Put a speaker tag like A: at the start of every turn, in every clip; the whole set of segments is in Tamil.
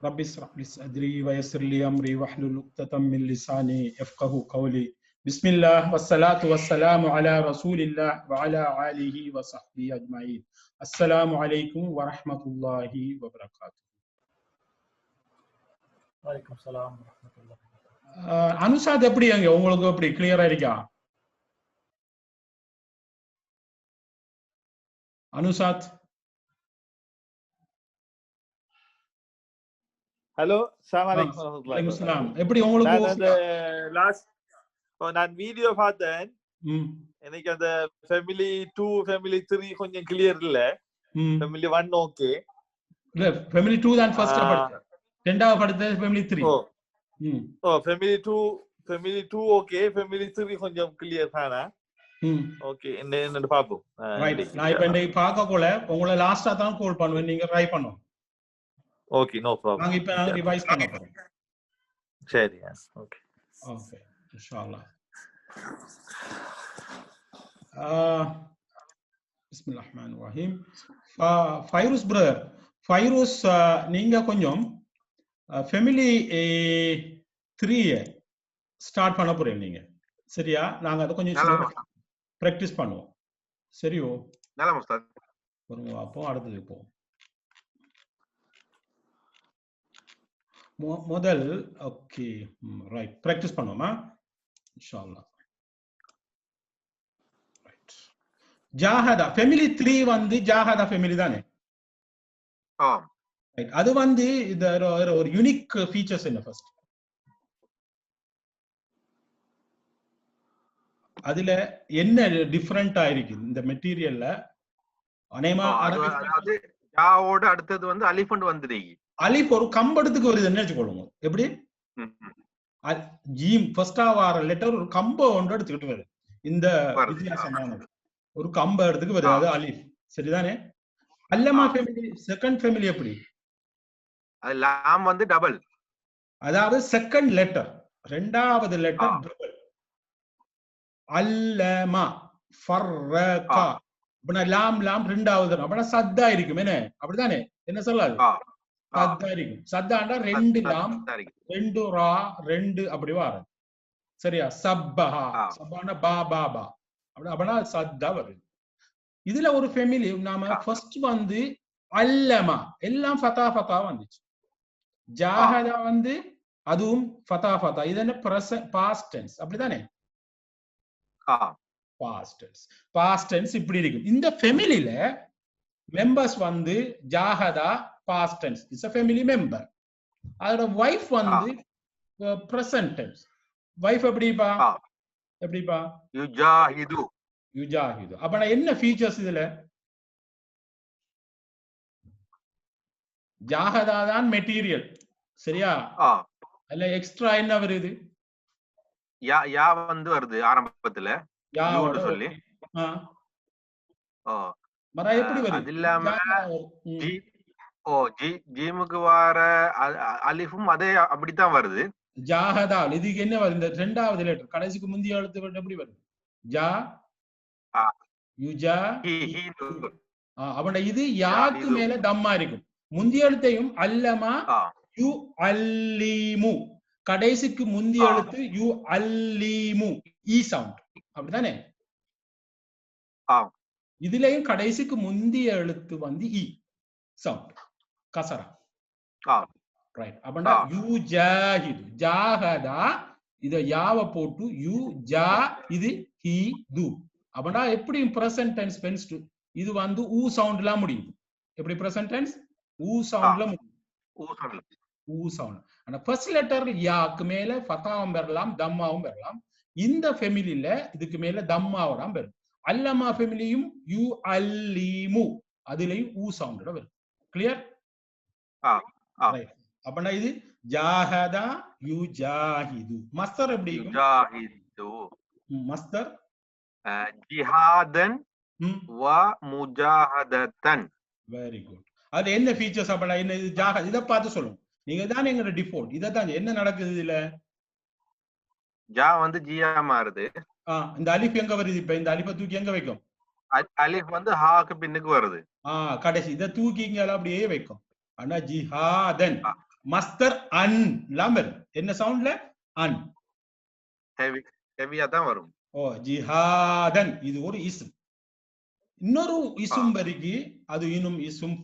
A: رب اشرح لي صدري ويسر لي امري واحلل عقدة من لساني يفقهوا قولي. بسم الله والصلاة والسلام على رسول الله وعلى آله وصحبه أجمعين. السلام عليكم ورحمة الله وبركاته.
B: وعليكم السلام ورحمة الله.
A: அனுசாத் எப்படி அங்க உங்களுக்கு எப்படி கிளியரா இருக்கா? அனுசாத்
C: ஹலோ, அஸ்ஸலாமு அலைக்கும்
A: வலைக்கும் சலாம். எப்படி உங்களுக்கு
C: அந்த லாஸ்ட் நான் வீடியோ பார்த்தேன். எனக்கு அந்த ஃபேமிலி 2 ஃபேமிலி 3 கொஞ்சம் கிளியர் இல்ல. Family 1 okay.
A: இல்ல ஃபேமிலி 2 தான் ஃபர்ஸ்ட் படிச்சேன். இரண்டாவது படிச்சது ஃபேமிலி 3.
C: Family 2 okay. ஃபேமிலி 3 கொஞ்சம் கிளியர் தானா? ஓகே, என்ன பாப்போம்.
A: ரைட். நான் இப்ப இந்த பார்க்கக்குள்ள உங்களை லாஸ்டா தான் கால் பண்ணுவேன், நீங்க ட்ரை பண்ணுங்க.
C: Okay, no problem.
A: நாங்க இப்ப ரிவைஸ் பண்ண போறோம்.
C: சரி, ஓகே.
A: ஓகே, இன்ஷாஅல்லாஹ். பிஸ்மில்லாஹிர் ரஹ்மானிர் ரஹீம். ஃபைரூஸ் பிரதர், ஃபைரூஸ் நீங்க கொஞ்சம் ஃபேமிலி 3 ஸ்டார்ட் பண்ண போறீங்க நீங்க. சரியா? நாங்க அத கொஞ்சம் பிராக்டீஸ் பண்ணுவோம். சரியோ?
D: நல்லா உஸ்தாத்.
A: வருங்க அப்போ அடுத்து போ. முதல் ஓகே ரைட் பிராக்டீஸ் பண்ணுவோமா இன்ஷாஅல்லாஹ். ரைட். ஜாஹதா ஃபேமிலி 3 வந்து ஜாஹதா ஃபேமிலி தானே? ரைட். அது வந்து இது ஒரு யூனிக் ஃபீச்சர்ஸ் என்ன ஃபர்ஸ்ட்? அதுல என்ன டிஃபரண்டா இருக்கு இந்த மெட்டீரியல்ல? அனேமா
D: அதாவது ஜாவோட அடுத்தது வந்து அலிஃபண்ட் வந்துருங்க.
A: அலிஃப் ஒரு கம்படத்துக்கு வருது என்ன வெச்சுக்கொள்ளுங்க. எப்படி? ஜீம் ஃபர்ஸ்டா வர லெட்டர் ஒரு கம்ப ஒன்று எடுத்துக்கிட்டு வருது. இந்த வித்தியாசமானது ஒரு கம்ப எடுத்துக்கு வருது, அது அலிஃப். சரிதானே? அல்லமா ஃபேமிலி செகண்ட் ஃபேமிலி எப்படி?
D: அது லாம் வந்து டபுள்.
A: அதாவது செகண்ட் லெட்டர் இரண்டாவது லெட்டர் டபுள். அல்லமா ஃபர்ரகா அப்பனா லாம் லாம் இரண்டாவது அப்பனா சத்தா இருக்கும். என்ன அப்படிதானே? என்ன சொல்லாது? சத்தா இருக்கும். சத்தாண்டா 2 லாம் 2 ரா 2 அப்படி வரும். சரியா? சப்பஹா சப்பானா பா பா பா அப்பனா சத்தா வருது. இதுல ஒரு ஃபேமிலி நாம ஃபர்ஸ்ட் வந்து அல்லமா எல்லாம் ஃபதா ஃபதா வந்துச்சு. ஜாஹதா வந்து அதுவும் ஃபதா ஃபதா. இது என்ன பாஸ்ட் டென்ஸ் அப்படிதானே? பாஸ்ட் டென்ஸ் இப்படி இருக்கு. இந்த ஃபேமிலில மெம்பர்ஸ் வந்து ஜாஹதா past tense is a family member. அதோட வைஃப் வந்து பிரசன்ட் டென்ஸ். வைஃப் எப்படிப்பா? எப்படிப்பா?
D: யுஜாஹிது.
A: யுஜாஹிது. அப்ப என்ன ஃபீச்சர்ஸ் இதுல? ஜாஹதா தான் மெட்டீரியல். சரியா? அல்ல எக்ஸ்ட்ரா என்ன வருது?
D: யா வந்து வருது ஆரம்பத்துல. யூன்னு சொல்லி.
A: மரா எப்படி வருது?
D: அது இல்லாம ஜீமுக்கு வர அலிஃபும் அதே அப்படித்தான் வருது.
A: ஜாஹதா இதுக்கு என்ன வருது? இந்த இரண்டாவது லெட்டர் கடைசிக்கு முந்தைய எழுத்து எப்படி வருது? ஜா யுஜா அவன இது யாக்கு மேல தம்மா இருக்கும். முந்தைய எழுத்தையும் அல்லமா யு அல்லீமு கடைசிக்கு முந்தைய எழுத்து யு அல்லீமு ஈ சவுண்ட் அப்படிதானே? இதுலயும் கடைசிக்கு முந்தைய எழுத்து வந்து இ சவுண்ட் கசரா. ரைட். அப்பனா யுஜாஹிது ஜாஹதா இத யாவ போட்டு யு ஜா இது ஹி து. அப்பனா எப்படி பிரசன்ட் டென்ஸ் பென்ஸ் இது வந்து ஊ சவுண்ட்ல முடியும். எப்படி பிரசன்ட் டென்ஸ்? ஊ சவுண்ட்ல முடியும். ஊ சவுண்ட். ஆனா ஃபர்ஸ்ட் லெட்டர் யாக்கு மேல ஃபதாவும் வரலாம் தம்மாவும் வரலாம். இந்த ஃபேமிலில இதுக்கு மேல தம்மாவோட வரும். அல்லமா ஃபேமிலியும் யு அல்லீமு அதுலயும் ஊ சவுண்டோட வரும். கிளியர்? அப்பனா இது ஜாஹதா யுஜாஹிது. மஸ்தர் எப்படி இருக்கும்?
D: யுஜாஹிது.
A: மஸ்தர்
D: ஜிஹாதன் வ முஜாஹதத்தன்.
A: Very good. அது என்ன ஃபீச்சர்ஸ்? அப்பனா என்ன இது? ஜாஹத் இத பார்த்து சொல்லுங்க. நீங்க தான் எங்க டிஃபால்ட். இத தான் என்ன நடக்குது இதுல?
D: ஜா வந்து ஜியா மாறுது.
A: இந்த அலிஃப் எங்க வருது? இப்ப இந்த அலிஃபை தூக்கி எங்க வைக்கும்?
D: அலிஃப் வந்து ஹாக்கு பின்னுக்கு வருது.
A: கடைசி இத தூக்கி இங்க அப்படியே வைக்கும். ஆனா ஜிஹாதன் மஸ்தர் அன் எல்லாம் வரும். என்ன சவுண்ட்ல? அன்.
D: ஹெவியா தான் வரும்.
A: ஓ ஜிஹாதன் இது ஒரு இஸ்ம். இன்னொரு இசும் வரிக்கு அது இன்னும் இசும்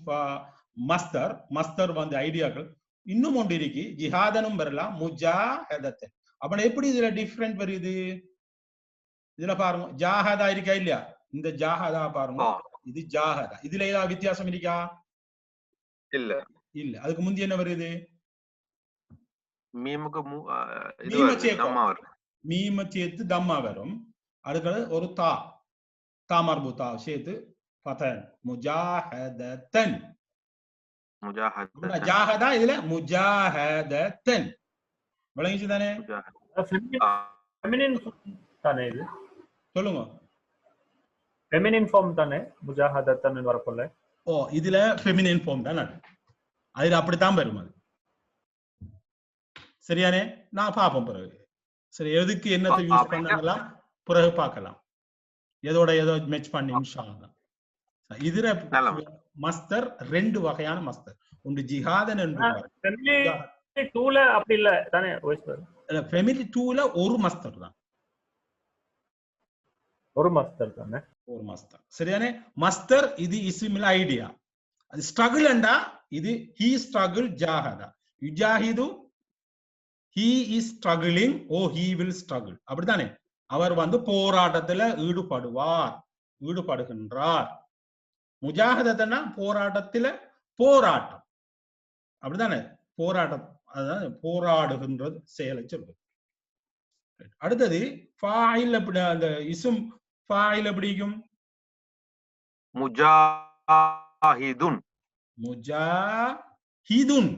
A: மஸ்தர். மஸ்தர் வந்து ஐடியாக்கள் இன்னும் ஒன்று இருக்கு. ஜிஹாதனும் வரலாம், முஜாஹதத்தன். அப்ப எப்படி இதுல டிஃபரெண்ட் வருது? இதுல பாருங்க, ஜாஹதா இருக்கா இல்லையா? இந்த ஜாஹதா பாருங்க, இது ஜாஹதா. இதுல ஏதாவது வித்தியாசம் இருக்கா?
D: இல்ல
A: இல்ல. அதுக்கு முந்தி என்ன வருது?
D: மீமுக்கு
A: மீம சேர்த்து தம்மா வரும். அதுக்கு ஒரு தா தாமர்புத்தா சேர்த்து பதன் முஜாஹதத்தன். ஜாஹதா இதுல முஜாஹதத்தன். விளங்கிச்சு தானே?
B: ஃபெமினின் தானே இது?
A: சொல்லுங்க.
B: ஃபெமினின் ஃபார்ம் தானே முஜாஹதத்தன் வரப்போல?
A: ஓ இதுல ஃபெமினின் ஃபார்ம் தானே, அதுல அப்படித்தான் வரும். அது சரியானே? நான் பார்ப்போம் பிறகு. சரி, எதுக்கு என்னத்தை யூஸ் பண்ணலாம் பிறகு பார்க்கலாம். எதோட ஏதோ மேட்ச் பண்ணி இன்ஷா அல்லாஹ். இதுல மஸ்தர் ரெண்டு வகையான மஸ்தர். ஒன்று ஜிஹாதன் என்று
B: ஃபெமிலி 2ல அப்படி இல்ல தானே?
A: ஃபெமிலி 2ல ஒரு மஸ்தர் தான்.
B: ஒரு மஸ்தர் தானே? ஒரு
A: மஸ்தர். சரியானே? மஸ்தர் இது இஸ்மில் ஐடியா. அது ஸ்ட்ரகிள் என்றா இது ஹி ஸ்ட்ரகிள் ஜாஹதா. யுஜாஹிது he is struggling, oh he will struggle. அப்படிதானே? அவர் வந்து போராட்டத்துல ஈடுபடுகின்றார். முஜாஹதத்தனா போராட்டத்துல போராட்டம். அப்படிதானே? போராட்டம், அதாவது போராடுகின்றது செயலை சொல்றது. அடுத்தது ஃபாயில். எப்படி அந்த இஸ்ம் ஃபாயில் எப்படிக்கும்?
D: முஜாஹிதுன்.
A: முஜாஹிதுன்.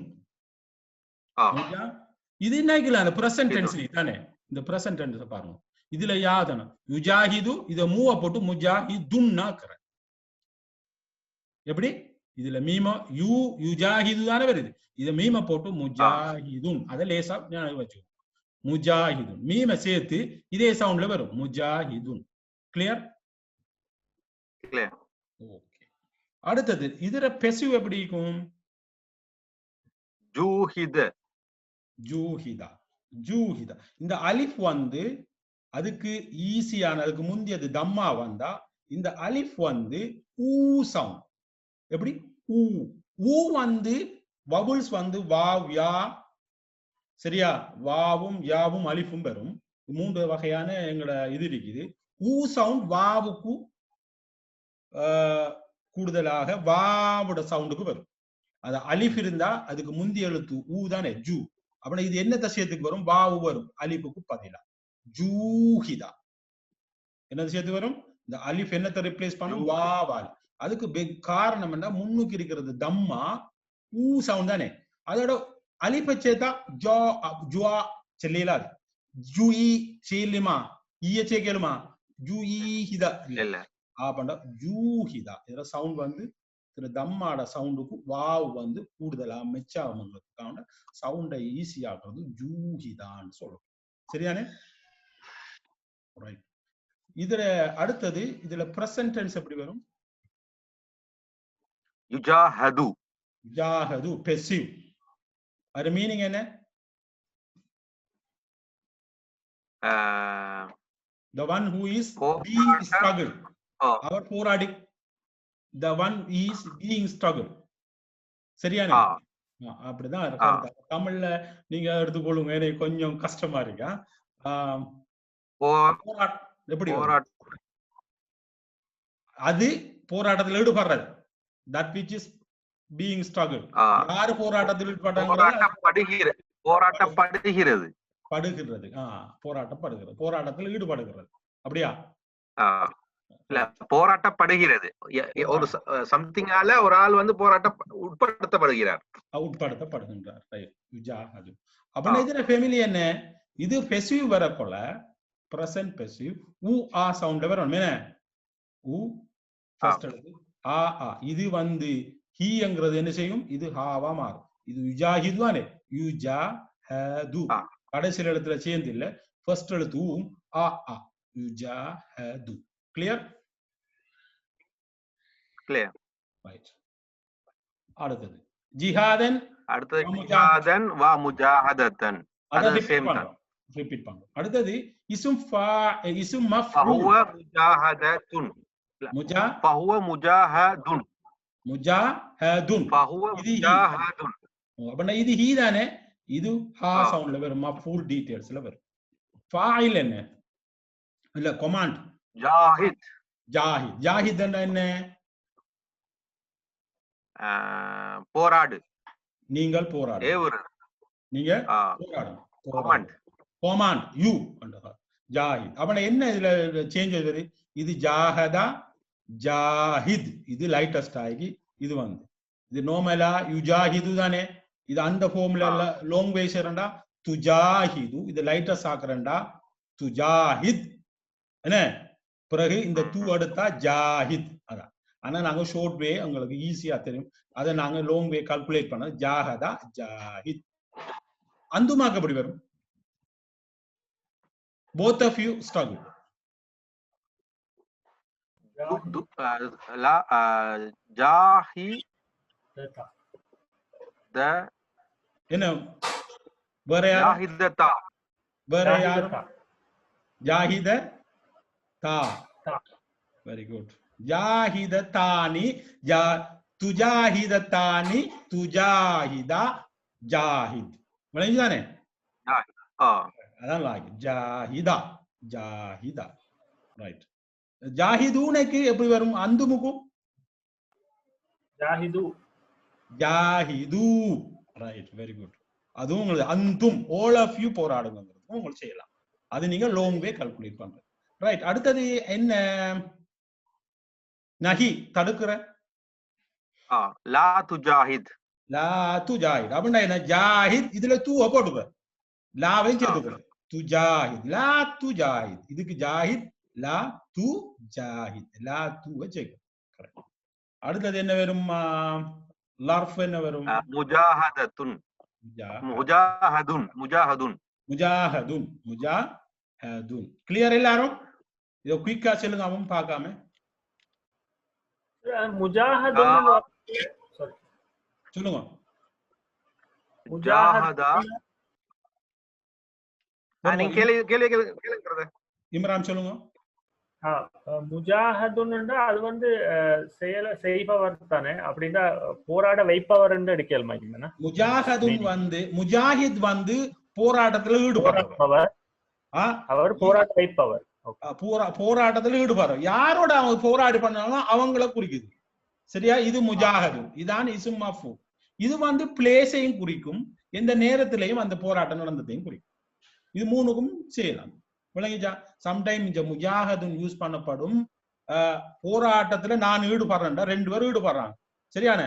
A: இது என்ன அந்த பிரசன்ட் டென்ஸ் தானே? இந்த பிரசன்ட் டென்ஸ் பாருங்க. இதுல யாதன யுஜாஹிது இத மூவ போட்டு முஜாஹிதுன்னா கரெக்ட். எப்படி? இதுல மீம யுஜாஹிது தானே வருது. இத மீம போட்டு முஜாஹிதுன். அத லேசா ஞாபகம் வச்சுக்கோ. முஜாஹிதுன் மீம சேர்த்து இதே சவுண்ட்ல வரும், முஜாஹிதுன். கிளியர்?
D: கிளியர்.
A: ஓகே. அடுத்தது இதுல பெசிவ் எப்படி இருக்கும்?
D: ஜூஹித.
A: ஜூஹிதா. ஜூஹிதா. இந்த அலிஃப் வந்து அதுக்கு ஈஸியான, அதுக்கு முந்தியது தம்மா வந்தா இந்த அலிஃப் வந்து ஊ சவுண்ட். எப்படி? ஊ. ஊ வந்து வபுல்ஸ் வந்து வாவ் யா. சரியா? வாவும் யாவும் அலிஃபும் வரும். மூன்று வகையான எங்களோட இது இருக்குது. ஊ சவுண்ட் வாவுக்கு கூடுதலாக வாவோட சவுண்டுக்கு வரும். அது அலிஃப் இருந்தா அதுக்கு முந்தைய எழுத்து ஊ தானே, ஜூ. அப்படின்னா இது என்ன தசியத்துக்கு வரும்? வாவு வரும் அலிஃபுக்கு பதிலா. ஜூஹிதா. என்ன தசியத்துக்கு வரும்? இந்த அலிஃப் என்னத்தை ரிப்ளேஸ் பண்ணும்? வாவால். அதுக்கு காரணம் என்ன? முன்னுக்கு இருக்கிறது தம்மா ஊ சவுண்ட் தானே. அதோட அலிஃபை சேர்த்தா ஜா ஜுவா செல்லியலாது. ஜூஇ செய்யலுமா? ஈய சேர்க்கலுமா? ஜூஇஹிதா இல்ல. ஆப்பண்டா ஜூஹிதா. இதோட சவுண்ட் வந்து தம்மாட சவுண்டுக்கு வாவ் வந்து கூடுதலா மெச்சாகிறதுக்கான சவுண்டை ஈஸி ஆகிறது ஜூஹிதான்னு சொல்றோம். சரியானே? இதுல அடுத்தது இதுல பிரசன்ட் டென்ஸ் எப்படி வரும்?
D: யுஜாஹது.
A: யுஜாஹது பெசிவ். அது மீனிங் என்ன? the one who is being struggled. அவர் போராடி. the one is being struggled. சரியானே? அப்படிதான் இருக்கு. தமிழ்ல நீங்க எடுத்துக்கொள்ளுங்க, எனக்கு கொஞ்சம் கஷ்டமா இருக்கா. எப்படி? அது போராட்டத்தில் ஈடுபடுறது. that which is being struggled. யாரு போராட்டத்தில் ஈடுபடுறாங்க?
D: போராட்டப்படுகிறது.
A: போராட்டப்படுகிறது. போராட்டத்தில் ஈடுபடுகிறது. அப்படியா?
D: இல்ல, போராட்டப்படுகிறது. ஒரு சம்திங்கால ஒரு ஆள் வந்து உட்படுத்தப்படுகிறார்.
A: அப்படின்னா இதுல ஃபெமிலி என்ன? இது பெசிவ் வரப்போல பிரசன்ட் பெசிவ் ஊ ஆ சவுண்ட்ல வரணும். என்ன? ஊ ஃபர்ஸ்ட் எழுத்து ஆ ஆ. இது வந்து ஹீங்கிறது என்ன செய்யும்? இது ஹாவா மாறும். இது யுஜாஹிது தானே? யுஜாஹது. கடைசில எழுத்துல சேர்ந்து இல்ல, ஃபர்ஸ்ட் எழுத்து ஊ ஆ ஆ. யுஜாஹது. கிளியர்?
D: கிளியர்.
A: ரைட். அடுத்தது ஜிஹாதன்
D: அடுத்தது ஜிஹாதன் வா முஜாஹதத்தன்.
A: அத
D: அது சேம் தான்.
A: ரிப்பீட் பண்ணுங்க. அடுத்தது இஸ்ம் மஃபூல்
D: ஃபஹுவ முஜாஹதத்துன். ஃபஹுவ முஜாஹதுன்.
A: முஜாஹதுன்.
D: ஃபஹுவ முஜாஹதுன்.
A: அப்ப இது ஹீ தானே, இது ஹா சவுண்ட்ல வரும், மஃபூல் டீடைல்ஸ்ல வரும். ஃபாயில் என்ன இல்ல கமாண்ட்
D: ஜாஹித்.
A: ஜாஹித் என்ன?
D: போராடு.
A: நீங்கள் போராடு. நீங்க போராடு. Command you Zahid. அப்ப என்ன இதுல சேஞ்ச் ஆகுது? இது ஜாஹதா ஜாஹித், இது லைட்டஸ்ட் ஆகி இது வந்து இது நோமலா யுஜாஹிது தானே. இது அந்த ஃபார்ம்ல லாங் வேஸ் இரண்டா துஜாஹிது, இது லைட்டஸ்ட் ஆக்குறண்டா துஜாஹித் என்ன. பிறகு இந்த தூ அடுத்தா ஜாஹித். அதான். ஆனா நாங்க ஷார்ட் வே உங்களுக்கு ஈஸியா தெரியும், அதை நாங்க லாங் வே கால்குலேட் பண்ண ஜாஹதா ஜாஹித். அந்துமாக்கு எப்படி வரும்? both of you struggle.
D: ஜாஹி த
A: என்ன வேற யார்?
D: ஜாஹிததா.
A: வேற யார்? ஜாஹிததா. Very good. ஜாஹிததானி துஜாஹிததானி துஜாஹிதா ஜாஹித். விளங்குதானே? அதான் லாகி ஜாஹிதா ஜாஹிதா. ரைட். ஜாஹிதுனுக்கு எப்படி வரும்? அந்துமுக்கு
B: ஜாஹிது.
A: ஜாஹிது. Right, very good. அதுவும் உங்களுக்கு அந்தும் ஆல் ஆஃப் யூ போராடுங்கிறது உங்களுக்கு செய்யலாம். அது நீங்க லாங் வே கால்குலேட் பண்றது. ரைட். அடுத்தது என்ன? நஹி, தடுக்கிற.
D: லா துஜாஹித்.
A: லா துஜாஹித் அப்படின்னா என்ன? ஜாஹித் இதுல தூவ போட்டுக்க, லாவையும் சேர்த்துக்க. துஜாஹித் லா துஜாஹித். இதுக்கு ஜாஹித் லா து ஜாஹித், லா துவ சேர்க்க. கரெக்ட். அடுத்தது என்ன வரும்? லர்ஃப் என்ன வரும்?
D: முஜாஹதத்துன். முஜாஹதுன். முஜாஹதுன்.
A: முஜாஹதுன். முஜாஹதுன். கிளியர் எல்லாரும்? இத குயிக்கா சொல்லுங்க, அவன் பார்க்காம.
B: முஜாஹதுன்
A: சொல்லுங்க.
D: முஜாஹதா. நீங்க கேளுங்க.
A: இம்ரான் சொல்லுங்க.
B: முஜாஹதுன் அது வந்து செய்பவர் தானே, அப்படின்னா போராட வைப்பவர் எடுக்கலாமா?
A: முஜாஹதுன் வந்து முஜாஹித் வந்து போராட்டத்துல ஈடுபடுறவர்,
B: அவர் போராட வைப்பவர்.
A: போராட்டத்துல ஈடுபடுற யாரோட அவங்க போராடி பண்ணாலும் அவங்கள குறிக்குது. சரியா? இது முஜாஹதுன். இதான் இஸ்ம் மஃபூல். இது வந்து பிளேஸையும் குறிக்கும், எந்த நேரத்திலையும் அந்த போராட்டம் நடந்ததையும் குறிக்கும். இது மூணுக்கும் செய்யலாம். விளங்கிச்சா? சம்டைம் இந்த முஜாஹதுன் யூஸ் பண்ணப்படும் போராட்டத்துல நான் ஈடுபடுறேன்டா, ரெண்டு பேரும் ஈடுபடுறாங்க. சரியான?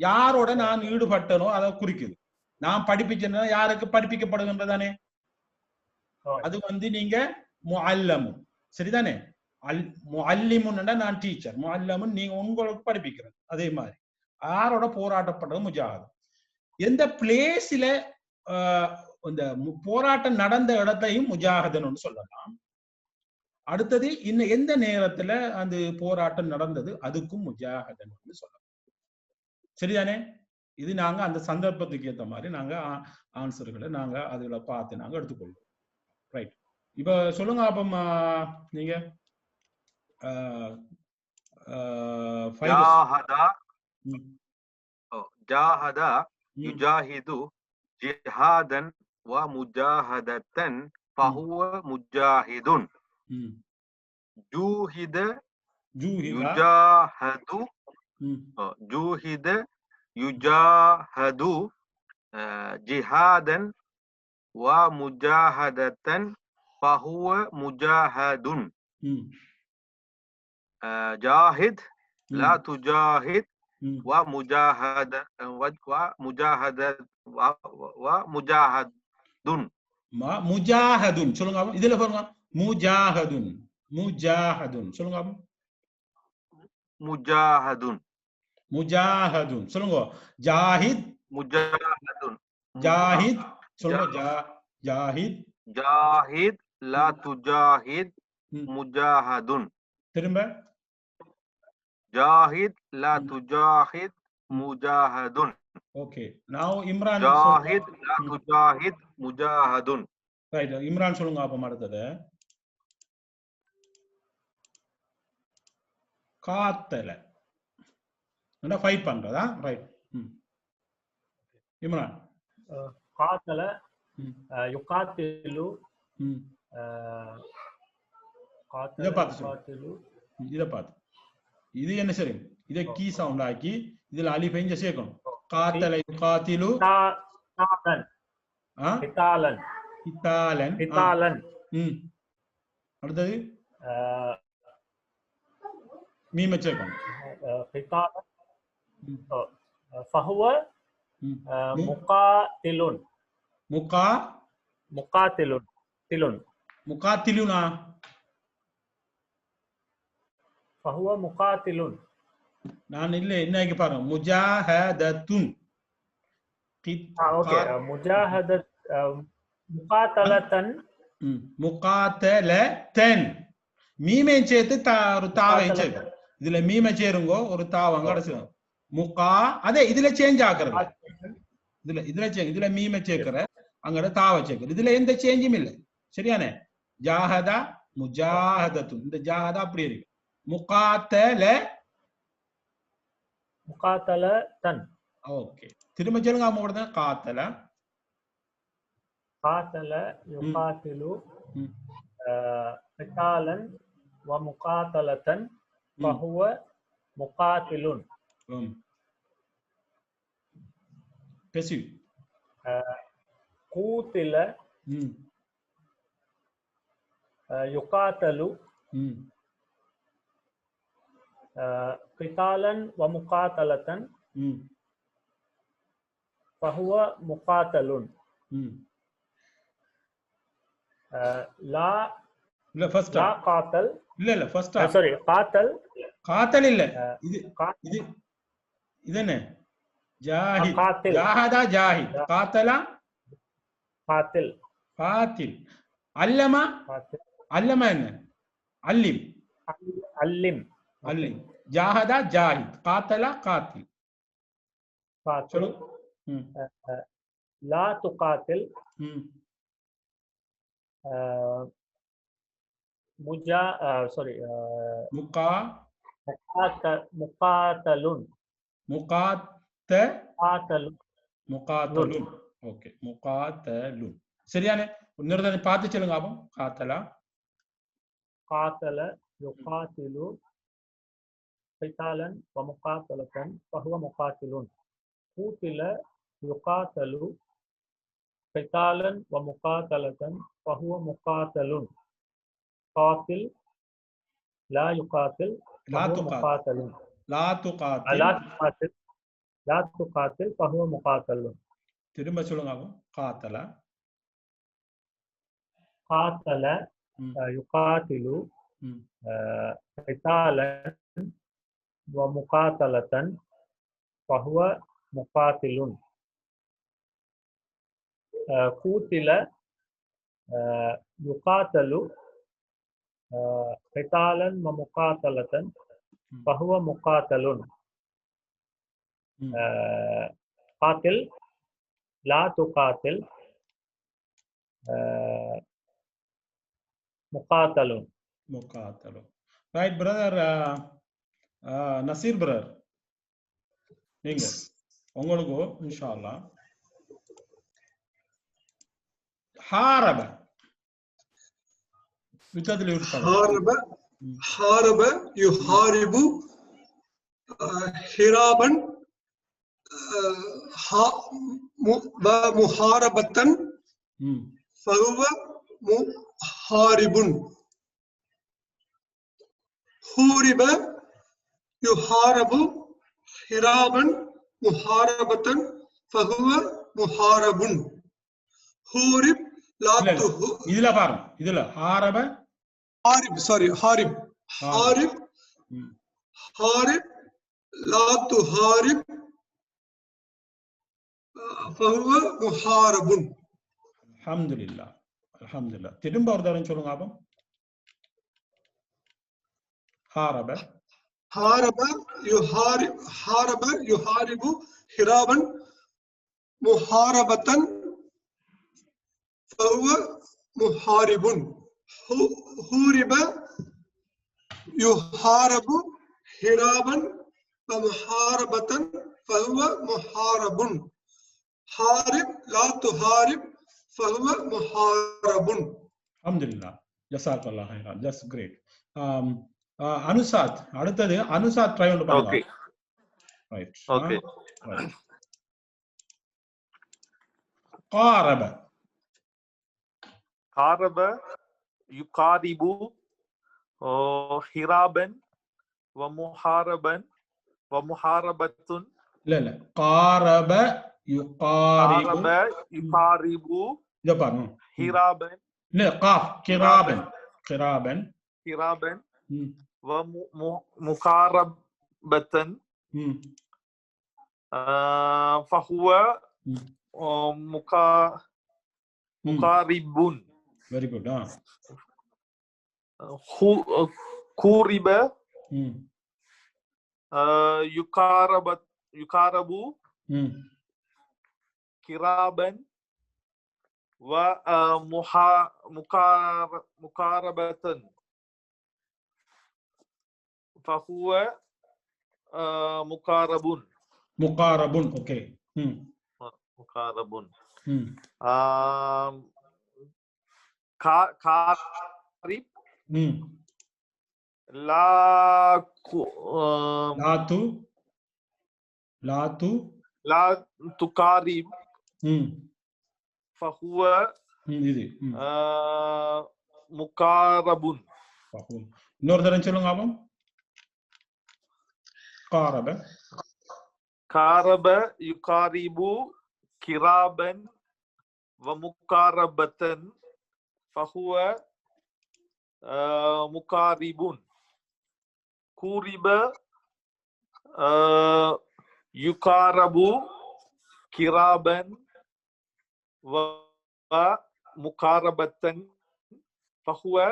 A: யாரோட நான் ஈடுபட்டனோ அதை குறிக்குது. நான் படிப்பிச்சேன்னா யாருக்கு படிப்பிக்கப்படுகின்றதானே, அது வந்து நீங்க முஅல்லமுன். சரிதானே? முஅல்லிமுன்னா நான் டீச்சர், முஅல்லமுன் நீங்க உங்களுக்கு படிப்பிக்கிறது. அதே மாதிரி யாரோட போராட்டப்பட்டது முஜாஹது. எந்த பிளேஸ்ல இந்த போராட்டம் நடந்த இடத்தையும் முஜாஹதன் சொல்லலாம். அடுத்தது இன்னும் எந்த நேரத்துல அந்த போராட்டம் நடந்தது அதுக்கும் முஜாஹதன் சொல்லலாம். சரிதானே? இது நாங்க அந்த சந்தர்ப்பத்துக்கு ஏற்ற மாதிரி நாங்க ஆன்சர்களை நாங்க அதுல பார்த்து நாங்க எடுத்துக்கொள்வோம். ரைட். இப்ப சொல்லுங்க அப்ப நீங்க
D: ஜாஹதா யுஜாஹிது ஜிஹாதன் வ முஜாஹதத்தன் ஃபஹுவ முஜாஹிதுன். ஜூஹித யுஜாஹது. ஜூஹித யுஜாஹது ஜிஹாதன் வ முஜாஹதத்தன் ஃபஹுவ முஜாஹதுன். ஜாஹித் லா துஜாஹித் வ முஜாஹத முஜாஹதுன்.
A: முஜாஹதுன் சொல்லுங்க. இதுல பாருங்க, முஜாஹதுன். முஜாஹதுன் சொல்லுங்க.
D: முஜாஹதுன்.
A: முஜாஹதுன் சொல்லுங்க. ஜாஹித்.
D: முஜாஹதுன்.
A: ஜாஹித் சொல்லுங்க. ஜாஹித்.
D: ஜாஹித் லா துஜாஹித் முஜாஹதுன்.
A: திரும்ப.
D: ஜாஹித் லா துஜாஹித் முஜாஹதுன்.
A: Okay. Now Imran.
D: Jahid la tujahid mujahadun.
A: Right. Imran சொல்லுங்க அப்ப அடுத்தது. காத்தல. என்ன ஃபைட் பண்றதா? ரைட். இம்ரான்.
B: காத்தல யுகாத்திலு
A: இத பார்த்து இது என்ன சரி இத கீ சவுண்ட் ஆக்கி இதுல அலிஃப் இங்க சேர்க்கணும் காத்தல யுகாத்திலு
B: கிதாலன்
A: அடுத்தது மீம் சேர்க்கணும்
B: கிதாலன் ஃபஹுவ முகாத்திலுன்
A: முகாத்திலுனா
B: ஃபஹுவ முகாத்திலுன்
A: நான் இல்ல என்ன ஆகி பாருங்க முஜாஹதத்துன்
B: ஓகே முஜாஹதத் முகாத்தலத்தன்
A: முகாத்தலத்தன் மீமை சேர்த்து ஒரு தாவை சேர்க்க இதுல மீமை சேருங்கோ ஒரு தாவங்க அடைச்சிடும் முகா அதே இதுல சேஞ்ச் ஆக்குறது இதுல மீமை சேர்க்கிற அங்கட தாவை சேர்க்கிற இதுல எந்த சேஞ்சும் இல்லை சரியானே ஜாஹதா முஜாஹதத்துன் இந்த ஜாஹதா அப்படி இருக்கு
B: முகாத்தலத்தன்
A: ஓகே திரும்ப சொல்லுங்க அம்மா காத்தல
B: யுகாத்திலு கிதாலன் வ முகாத்தலத்தன் ஃபஹுவ முகாத்திலுன்
A: பேசி
B: கூத்தில யுகாத்தலு கிதாலன் வ முகாத்தலத்தன் ஃபஹுவ முகாத்தலுன் லா இல்ல ஃபர்ஸ்ட் லா காத்தல் இல்ல ஃபர்ஸ்ட் சாரி காத்தல் இல்ல இது என்ன ஜாஹித் ஜாஹதா ஜாஹித் காத்தலா காத்தில் அல்லமா என்ன அல்லிம் ஜாஹதா ஜாஹித் காத்தலா காத்தில் चलो ला तुकातिल मुजा सॉरी मुकातलुन
A: ஓகே முகாத்தலுன் சரியானே இன்னொரு தடவை பார்த்து சொல்லுங்க அப்போ
B: காத்தல யுகாத்திலு கிதாலன் வ முகாத்தலத்தன் ஃபஹுவ முகாத்திலுன் கூத்தில யுகாத்தலு கிதாலன் வ முகாத்தலத்தன் ஃபஹுவ முகாத்தலுன் காத்தில் லா யுகாத்தில் முகாத்தலுன்
A: லா
B: துகாத்தில் ஃபஹுவ முகாத்தலுன்
A: திரும்ப சொல்லுங்க காத்தல
B: யுகாத்திலு கிதாலன் வ முகாத்தலத்தன் ஃபஹுவ முகாத்திலுன் கூத்தில யுகாத்தலு கிதாலன் வ முகாத்தலத்தன் ஃபஹுவ முகாத்தலுன் காத்தில் லா துகாத்தில் முகாத்தலுன்
A: ரைட் பிரதர் நசீர் பிரதர் நீங்க உங்களுக்கு இன்ஷா அல்லாஹ் ஹாரப யுத்தத்தில் ஈடுபட
E: ஹாரப யுஹாரிபு ஹிராபன் முஹாரபத்தன் ஃபஹுவ முஹாரிபுன் ஹூரிப யுஹாரபு ஹிராபன் முஹாரபத்தன் ஃபஹுவ முஹாரபுன் ஹூரிப் லாத்துஹு
A: இதுல பாருங்க இதுல ஹாரப
E: ஹாரிப் லாத்து ஹாரிப் ஃபஹுவ முஹாரபுன்
A: அல்ஹம்துலில்லாஹ் திரும்ப ஒரு தடவை சொல்லுங்க அப்போ ஹாரப யுஹாரிபு ஹிராபன்
E: محاربة فهو محارب هورب يحارب هرابا ومحاربة فهو محارب حارب لا تحارب فهو محارب.
A: Alhamdulillah. Jazakallah khairan. That's great. Anusad, அடுத்தது Anusad try on பண்ணுங்க.
C: Okay.
A: Right.
C: Okay.
A: Right. Qaraba.
C: Qaraba yuqaribu hiraban wa muharaban wa muharabatun.
A: இல்ல Qaraba yuqaribu.
C: Qaraba yuqaribu
A: இத பாருங்க.
C: hiraban.
A: இல்ல qaf kiraban. Kiraban.
C: Hiraban wa muqarabatan. Fahuwa muqaribun.
A: Very good.
C: Kuriba yukarabu kiraban wa muqarabatan fahuwa muqarabun.
A: Muqarabun. Okay.
C: Muqarabun. Qarib la tuqarib fahuwa muqarabun.
A: இன்னொரு தடவை சொல்லுங்க பாப்போம். Qaraba.
C: Qaraba yuqaribu kiraban wa muqarabatan fahuwa muqaribun. Kuriba yuqarabu kiraban wa muqarabatan fahuwa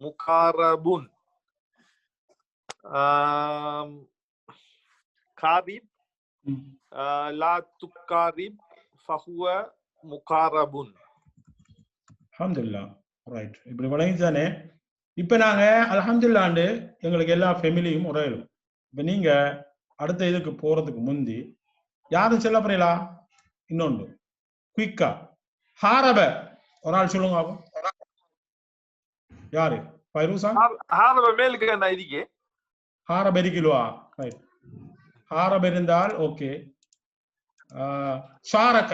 C: muqarabun. Qarib la tuqarib fahuwa muqarabun.
A: Alhamdulillah. Right. இப்படி விளங்கிதானே? இப்ப நாங்க அல்ஹம்துலில்லாஹ்னு எங்களுக்கு எல்லா ஃபேமிலியும் உரையிலும். இப்ப நீங்க அடுத்த இதுக்கு போறதுக்கு முந்தி யாரும் சொல்ல போறீங்களா? இன்னொன்று குயிக்கா ஹாரப ஒரு ஆள் சொல்லுங்க பாப்போம். யாரு? ஃபைரூசா?
C: ஹாரப மேலுக்கு என்ன இதுக்கு?
A: ஹாரப இருக்கிலவா? ரைட். ஹாரப இருந்தால் ஓகே. ஷாரக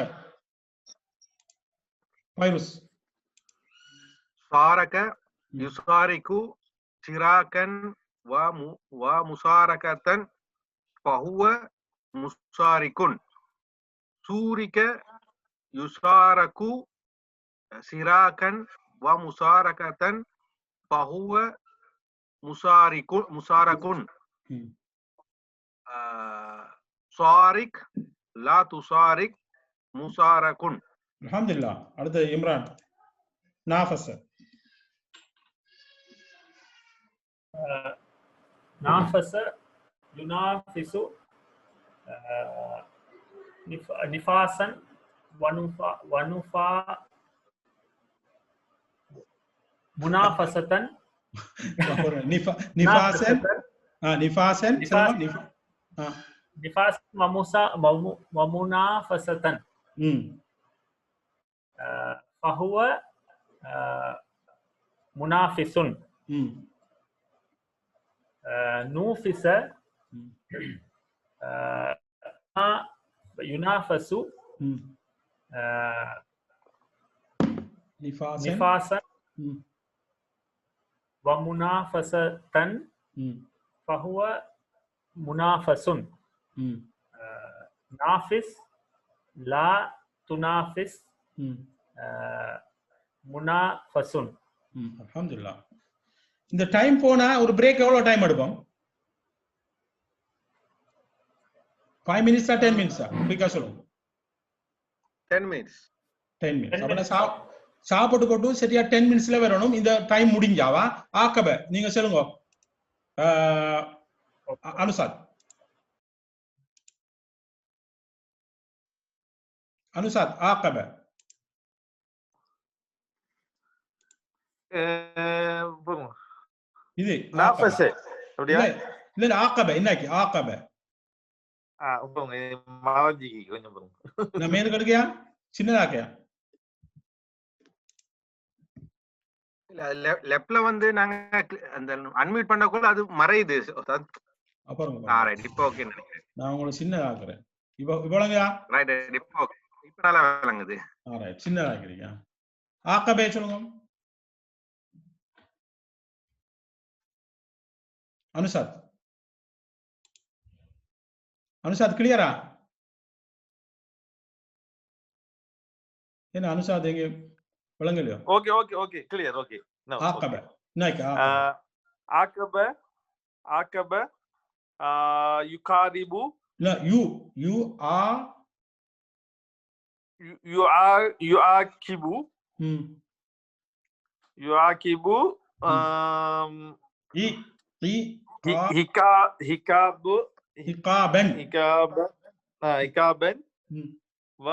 A: ஃபைரூஸ்.
D: ஷாரக யுசாரிகு சிராகன் வ முசாரகத்தன் ஃபஹுவ முசாரிகுன். சூரிக யுசாரகு சிராகன் வ முசாரகத்தன் ஃபஹுவ முசாரகுன். சாரிக் லா துசாரிக் முசாரகுன்.
A: அல்ஹம்துலில்லாஹ். அடுத்து இம்ரான். நாஃபஸ்.
B: نافس ينافس نفاسا ونفا منافسة
A: نفاسا
B: ومنافسة فهو منافس. نوفس ينافس نفاسا ومنافسة فهو منافس. نافس لا تنافس منافس.
A: அல்ஹம்துலில்லாஹ். இந்த டைம் போனா ஒரு பிரேக் எவ்வளவு டைம் எடுப்போம்? 5 minutes 10 minutes குயிக்கா சொல்லுங்க.
D: 10 minutes.
A: 10 minutes. அப்ப சாப்பிட்டு போட்டு சரியா 10 minutesல வரணும். இந்த டைம் முடிஞ்சாவா? ஆக்கப நீங்க சொல்லுங்க. அனுசாத். அனுசாத் ஆகப இது
C: நாஃபஸே அப்படியா?
A: இல்ல ஆகப என்னக்கி ஆகப
C: மாவஜிக்கு கொஞ்சம் பாருங்க.
A: நான் மேல கடுக்கையா சின்னதாக்கையா?
D: லெப்ட்ல வந்து நாங்க அந்த அன்மியூட் பண்ணக்குள்ள அது மறையுது.
A: அப்புறம்
D: இப்போ ஓகே நினைக்கிறேன்.
A: நான் உங்களை சின்னதாக்குறேன். இவ்வளவுங்கயா?
D: ரைட் இப்போ ஓகே. இப்போ நல்லா விளங்குது.
A: ரைட் சின்னதாக்குறீங்க. ஆகபே சொல்லுங்க. அனுசாத் அனுசாத் கிளியரா? என்ன அனுசாத் எங்க விளங்கலையோ?
C: Okay okay okay clear okay.
A: ஆகப என்னக்கி
C: ஆகப ஆகப யுகாரிபு
A: இல்ல
C: யுஆகிபு யுஆகிபு ஹிகாபு
A: ஹிகாபன்
C: ஹிகாபன் வ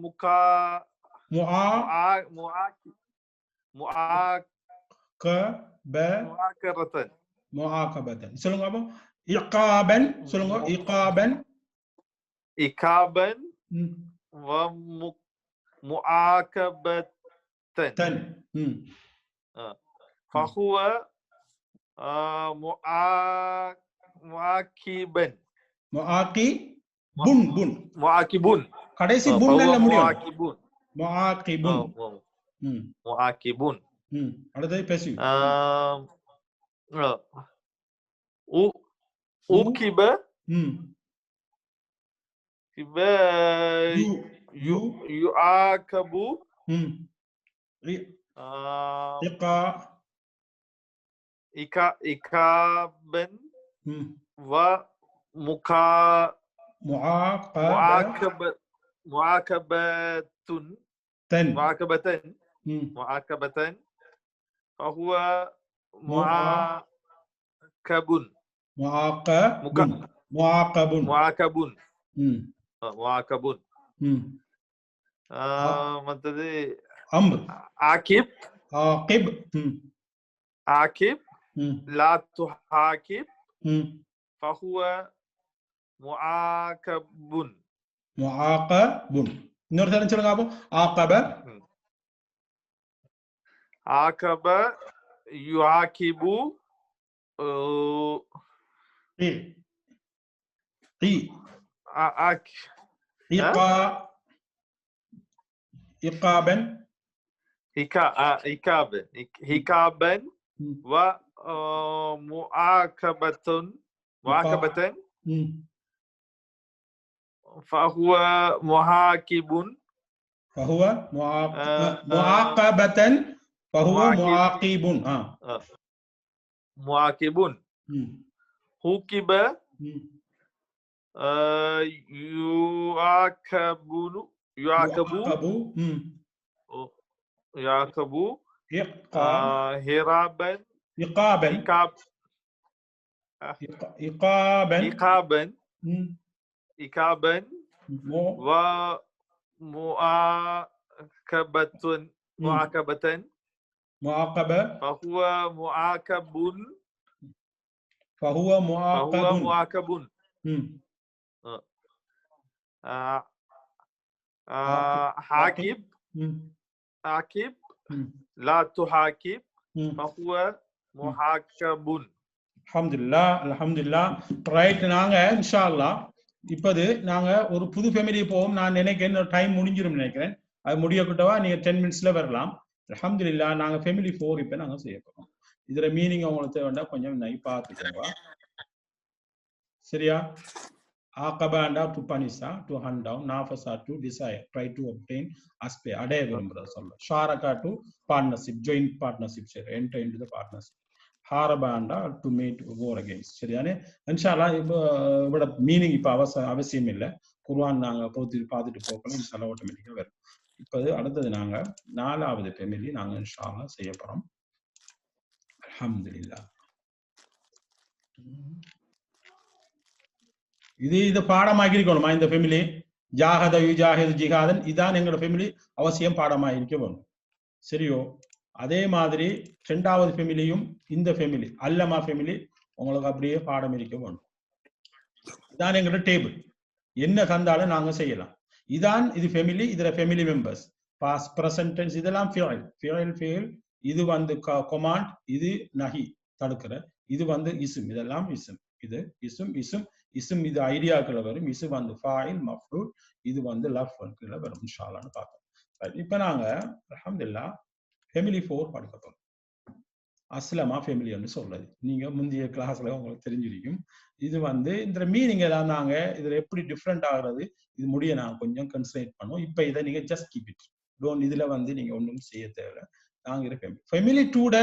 C: முகா
A: முஆகபதன் சொல்லுங்க அப்போ. இகாபன் சொல்லுங்க. இகாபன்
C: இகாபன் வ முஆகபதன் ஃபஹுவ முஆகிபன் முஆகிபுன்
A: கடைசி புன்ல முடியும்.
C: முஆகிபுன் முஆகிபுன்
A: அடுத்து பேசிவ்.
C: உகிப யுஆகபு இகாபன் வ முஆகபத்துன் முஆகபத்தன் فهو معاقب மத்தது
A: அம்ர்
C: ஆகிப் லா துஹாகிப் فهو முஆகபுன்
A: இன்னொரு தடவை சொல்லுங்க அப்போ.
C: ஆகப யுஆகிபு
A: இகாபன்
C: வ முஆகபத்தன் فهو முஆகிபுன்
A: முஆகபத்தன் فهو
C: معاقب حوكب يعاقب هرابا إقابا ومعاقبة فهو معاقب عاقب لا تحاكب فهو محاكب.
A: அல்ஹம்துலில்லாஹ் ரைட். நாங்க இன்ஷா அல்லாஹ் இப்போது நாங்க ஒரு புது ஃபேமிலி போவோம். நான் நினைக்கிறேன் டைம் முடிஞ்சிரும் நினைக்கிறேன். அது முடியக்கூட்டவா நீங்க 10 மினிட்ஸ்ல வரலாம். அல்ஹம்துலில்லாஹ் நாங்க ஃபேமிலி 4 இப்ப நாங்க செய்ய போறோம். இதுல மீனிங் உங்களுக்கு தேவைன்னா கொஞ்சம் பார்த்துக்கோங்க. சரியா? ஆகபா and to punish, to hunt down, nafasa to desire, try to obtain, aspire, அடைய விரும்புறது சொல்ல. ஷாரகா to partnership, joint partnership, enter into the partnership. ஹாரபா and to meet war against. சரியானே? இன்ஷா அல்லாஹ் இவட மீனிங் இப்ப அவசியம் இல்லை. குர்ஆன் நாங்க பார்த்துட்டு போகலாம். இன்ஷா அல்லாஹ் ஆட்டோமேட்டிக்கா வரும். இப்போது அடுத்தது நாங்க 4வது ஃபேமிலி நாங்க இன்ஷா அல்லாஹ் செய்ய போறோம். அல்ஹம்துலில்லாஹ். இது பாடமாக்கிருக்கணுமா இந்த ஃபேமிலி? ஜாஹத யுஜாஹிது ஜிஹாதன் இதான் எங்களோட ஃபேமிலி அவசியம் பாடமா இருக்க வேணும். சரியோ? அதே மாதிரி 2வது ஃபேமிலியும் இந்த ஃபேமிலி அல்லமா ஃபேமிலி உங்களுக்கு அப்படியே பாடம் இருக்க வேணும். இதான் எங்களோட டேபிள். என்ன தந்தாலும் நாங்க செய்யலாம். இதான் இது ஃபேமிலி, இதுல family members, pass present tense இதெல்லாம் ஃபியல். இது வந்து கொமாண்ட், இது நஹி தடுக்கிற, இது வந்து இஸ்ம், இதெல்லாம் இஸ்ம். இது இஸ்ம் இது ஐடியாக்களை வரும். இசு வந்து ஃபாயில் மஃப்ரூல், இது வந்து லஃப்ல வரும். இன்ஷாஅல்லாஹ் பார்ப்போம். இப்போ நாங்க அல்ஹம்துலில்லாஹ் ஃபேமிலி 4 படிக்க போறோம். அஸ்லமா ஃபேமிலின்னு சொல்றது நீங்க முந்தைய கிளாஸ்ல உங்களுக்கு தெரிஞ்சிருக்கும். இது வந்து இந்த மீனிங் எல்லாம் நாங்க இதுல எப்படி டிஃப்ரெண்ட் ஆகுறது இது முடிய நாங்க கொஞ்சம் கன்சிடர் பண்ணுவோம். இப்ப இதை நீங்க ஜஸ்ட் கீப் இட் டோன்ட். இதுல வந்து நீங்க ஒன்றும் செய்ய தேவையில்லை. நாங்க இருக்க ஃபேமிலி 2ட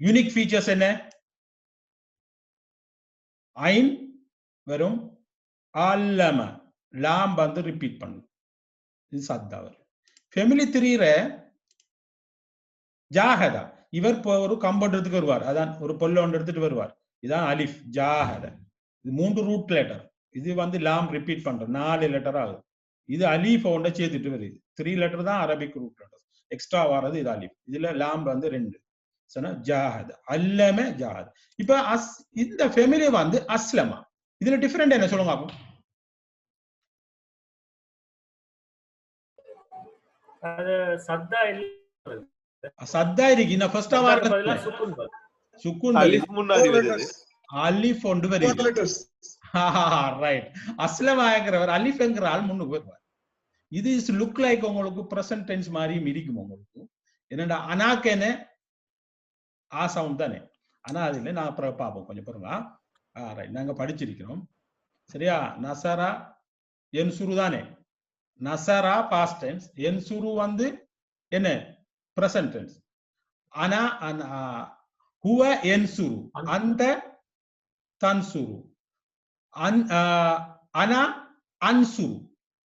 A: யூனிக் ஃபீச்சர்ஸ் என்ன? ஐன் வரும், அல்லம லாம் வந்து ரிப்பீட் பண்ணும், இது சத்தா வரும். ஃபேமிலி 3ல ஜாஹதா இவர் ஒரு கம்பெடுறதுக்கு வருவார், அதான் ஒரு பொல்ல ஒன்று எடுத்துட்டு வருவார், இதான் அலிஃப் ஜாஹத. இது 3 ரூட் லெட்டர். இது வந்து லாம் ரிப்பீட் பண்ற 4 லெட்டர் ஆகுது. இது அலீஃப் ஒன்றை சேர்த்துட்டு வருது. 3 லெட்டர் தான் அரபிக் ரூட் லெட்டர், எக்ஸ்ட்ரா வர்றது இது அலீஃப். இதுல லாம் வந்து 2. ஜாஹத அல்லம ஜாஹத். இப்ப இந்த ஃபேமிலி வந்து அஸ்லமா. இதுல டிஃபரெண்ட் என்ன சொல்லுங்க அப்போ?
B: அது சத்தா இல்ல,
A: சத்தா இருக்கு. இந்த ஃபர்ஸ்ட் வார்த்தை சுக்குன்
C: அலிஃப் முன்னாடி வருது,
A: அலிஃப் ஒன்று வருது. ரைட். அஸ்லமாங்கிறவர் அலிஃப்ங்கிற ஆள் முன்னுக்கு வருவார். இது இஸ் லுக் லைக் உங்களுக்கு பிரசன்ட் டென்ஸ் மாதிரி இருக்கும். உங்களுக்கு என்னடா அனாக்கேன்னு ஆ சவுண்ட் தானே, ஆனா அது இல்லை. நான் அப்புறம் பார்ப்போம் கொஞ்சம் பாருங்க. ரைட், நாங்க படிச்சிருக்கிறோம் சரியா? நசரா என்சுரு தானே, நசரா பாஸ்ட் டென்ஸ், என்சுரு வந்து என்ன பிரசன்ட் டென்ஸ். ஆனா ஹுவ என்சுரு, அந்த தன்சுரு, அனா அன்சுரு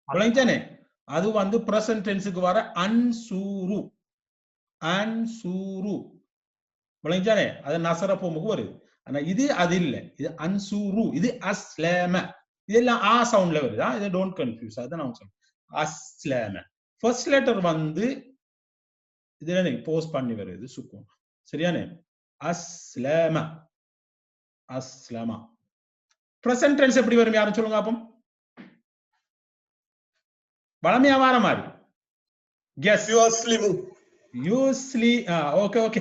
A: விளங்கிச்சானே, அது வந்து பிரசன்ட் டென்ஸுக்கு வர அன்சூரு. அன்சூரு விளங்கிச்சானே, அது நசர போமுக்கு வருது. ஆனா இது அது இல்லை, இது அன்சூரு, இது அஸ்லேம. இதெல்லாம் ஆ சவுண்ட்ல வருதா, இதை டோன்ட் கன்ஃபியூஸ். அதுதான் நான் சொல்றேன். அஸ்லேம ஃபர்ஸ்ட் லெட்டர் வந்து இதுல போஸ்ட் பண்ணி வருது சுக்கும், சரியானே? அஸ்லேம அஸ்லமா. பிரசன்ட் டென்ஸ் எப்படி வரும் யாரும் சொல்லுங்க அப்போ? வளமையா வார மாதிரி கெஸ்.
E: யுஸ்லிமு.
A: யூஸ்லி. ஓகே ஓகே,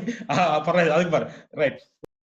A: பரவாயில்ல, அதுக்கு பாரு. ரைட்,